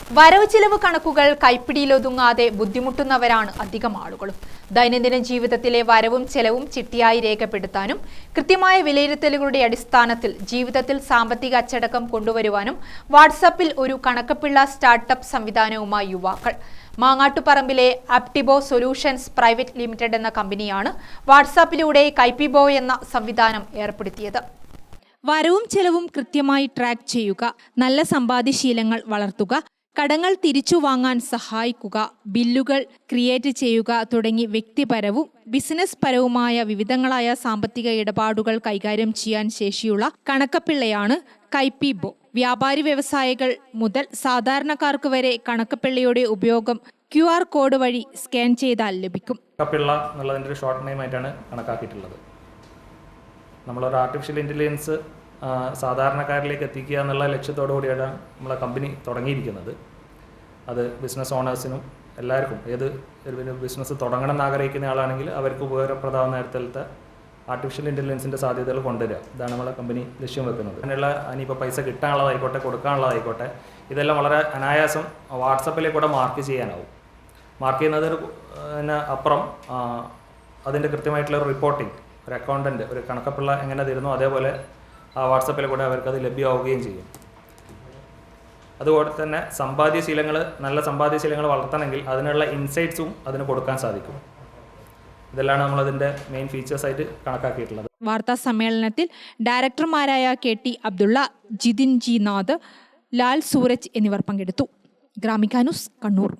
വരവ് ചിലവ് കണക്കുകൾ കൈപ്പിടിയിലൊതുങ്ങാതെ ബുദ്ധിമുട്ടുന്നവരാണ് അധികം ആളുകളും. ദൈനംദിന ജീവിതത്തിലെ വരവും ചെലവും ചിട്ടയായി രേഖപ്പെടുത്താനും കൃത്യമായ വിലയിരുത്തലുകളുടെ അടിസ്ഥാനത്തിൽ ജീവിതത്തിൽ സാമ്പത്തിക അച്ചടക്കം കൊണ്ടുവരുവാനും വാട്സാപ്പിൽ ഒരു കണക്കപ്പിള്ള സ്റ്റാർട്ടപ്പ് സംവിധാനവുമായി യുവാക്കൾ. മാങ്ങാട്ടുപറമ്പിലെ അപ്റ്റിബോ സൊല്യൂഷൻസ് പ്രൈവറ്റ് ലിമിറ്റഡ് എന്ന കമ്പനിയാണ് വാട്സാപ്പിലൂടെ കൈപ്പിബോ എന്ന സംവിധാനം ഏർപ്പെടുത്തിയത്. വരവും ചെലവും കൃത്യമായി ട്രാക്ക് ചെയ്യുക, നല്ല സമ്പാദ്യശീലങ്ങൾ വളർത്തുക, കടങ്ങൾ തിരിച്ചു വാങ്ങാൻ സഹായിക്കുക, ബില്ലുകൾ ക്രിയേറ്റ് ചെയ്യുക തുടങ്ങി വ്യക്തിപരവും ബിസിനസ് പരവുമായ വിവിധങ്ങളായ സാമ്പത്തിക ഇടപാടുകൾ കൈകാര്യം ചെയ്യാൻ ശേഷിയുള്ള കണക്കപ്പിള്ളയാണ് കൈപ്പിബോ. വ്യാപാരി വ്യവസായികൾ മുതൽ സാധാരണക്കാർക്ക് വരെ കണക്കപ്പിള്ളയുടെ ഉപയോഗം QR കോഡ് വഴി സ്കാൻ ചെയ്താൽ ലഭിക്കും. കണക്കപ്പിള്ള എന്നുള്ളതിൻ്റെ ഒരു ഷോർട്ട് നെയിം ആയിട്ടാണ് കണക്കാക്കിയിട്ടുള്ളത്. നമ്മളൊരു ആർട്ടിഫിഷ്യൽ ഇൻ്റലിജൻസ് സാധാരണക്കാരിലേക്ക് എത്തിക്കുക എന്നുള്ള ലക്ഷ്യത്തോടു കൂടിയാണ് നമ്മളെ കമ്പനി തുടങ്ങിയിരിക്കുന്നത്. അത് ബിസിനസ് ഓണേഴ്സിനും എല്ലാവർക്കും, ഏത് ഒരു ബിസിനസ് തുടങ്ങണം എന്ന് ആഗ്രഹിക്കുന്ന ആളാണെങ്കിൽ അവർക്ക് ഉപകാരപ്രദമാകുന്ന തരത്തിലത്തെ ആർട്ടിഫിഷ്യൽ ഇൻ്റലിജൻസിൻ്റെ സാധ്യതകൾ കൊണ്ടുവരിക, ഇതാണ് നമ്മളെ കമ്പനി ലക്ഷ്യം വെക്കുന്നത്. അതിനുള്ള ഇനിയിപ്പോൾ പൈസ കിട്ടാനുള്ളതായിക്കോട്ടെ കൊടുക്കാനുള്ളതായിക്കോട്ടെ, ഇതെല്ലാം വളരെ അനായാസം വാട്സപ്പിലേക്ക് കൂടെ മാർക്ക് ചെയ്യാനാവും. മാർക്ക് ചെയ്യുന്നതിന് അപ്പുറം അതിൻ്റെ കൃത്യമായിട്ടുള്ള റിപ്പോർട്ടിംഗ്, ഒരു അക്കൗണ്ടൻറ്റ്, ഒരു കണക്കപ്പിള്ള എങ്ങനെ തരുന്നു അതേപോലെ ആ വാട്സപ്പിൽ കൂടെ അവർക്കത് ലഭ്യമാവുകയും ചെയ്യും. അതുപോലെ തന്നെ നല്ല സമ്പാദ്യശീലങ്ങൾ വളർത്തണമെങ്കിൽ അതിനുള്ള ഇൻസൈറ്റ്സും അതിന് കൊടുക്കാൻ സാധിക്കും. ഇതെല്ലാം നമ്മളതിൻ്റെ മെയിൻ ഫീച്ചേഴ്സായിട്ട് കണക്കാക്കിയിട്ടുള്ളത്. വാർത്താ സമ്മേളനത്തിൽ ഡയറക്ടർമാരായ KT അബ്ദുള്ള, ജിതിൻ G നാഥ്, ലാൽ സൂരജ് എന്നിവർ പങ്കെടുത്തു. ഗ്രാമിക ന്യൂസ്, കണ്ണൂർ.